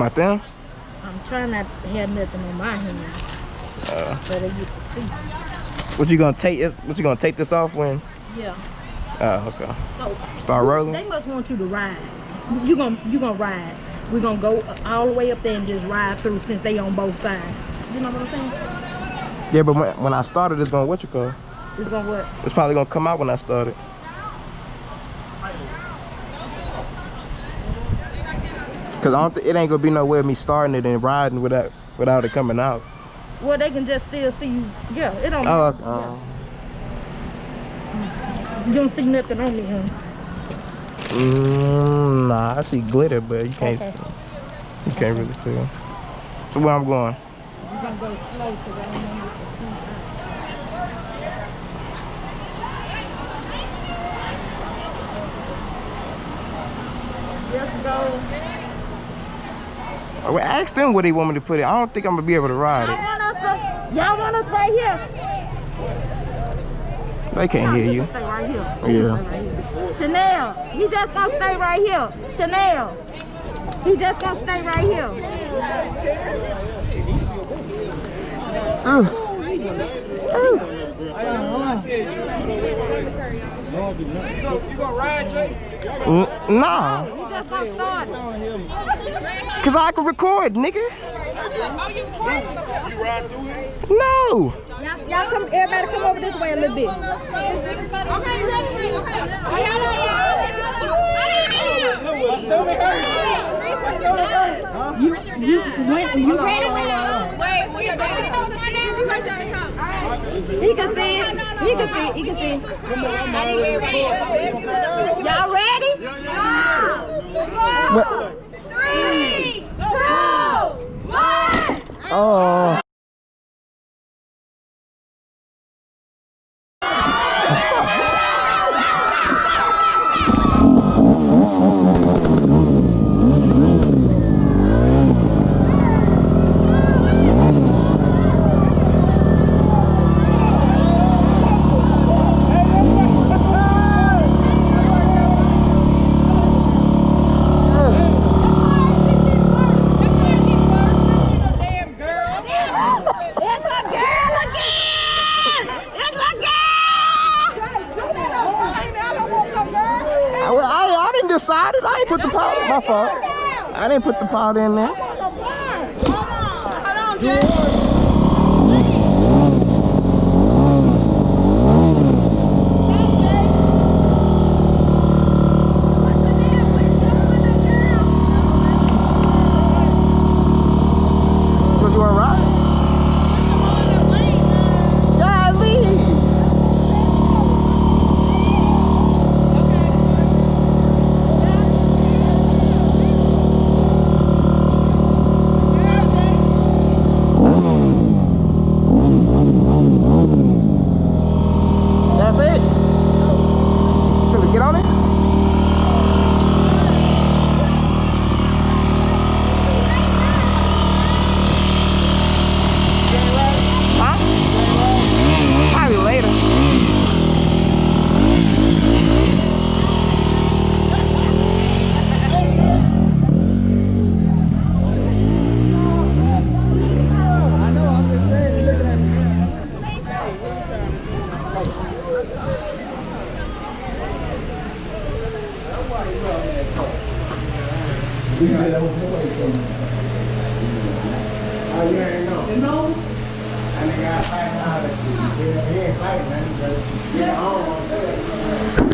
My thing? I'm trying not to have nothing on my hands. So they get to see. What you gonna take? What you gonna take this off when? Yeah. Oh, okay. So start rolling. They must want you to ride. You gonna ride. We're gonna go all the way up there and just ride through since they on both sides. You know what I'm saying? Yeah, but when I started, it's gonna what you call? It's gonna what? It's probably gonna come out when I started. Cause I don't think it ain't gonna be no way of me starting it and riding without it coming out. Well, they can just still see you. Yeah, it don't. Oh, You don't see nothing on me, huh? Nah, I see glitter, but you can't. Okay. You can't really tell. So where I'm going? You're gonna go slow because I don't know what to see. Just go. Well, ask them where they want me to put it. I don't think I'm gonna be able to ride it. Y'all want us right here? They can't hear you. Stay right here. Yeah. Chanel, he just gonna stay right here. Chanel, he just gonna stay right here. You gonna ride, Jay? Nah. He just gonna start. Cause I can record, nigga. You ride through here? No. Y'all come, everybody come over this way a little bit. You ready? Wait, he can see it. He can see it. He can see it. Y'all ready? Yeah. 4, 3, 2, 1. Oh. I didn't decide it. I ain't put the powder. My fault. I didn't put the powder in there. Hold on, Jay. Was you alright? Oh, you ain't know. You know? And they got $5. He ain't fighting, man. He just, you know, I don't want to say it.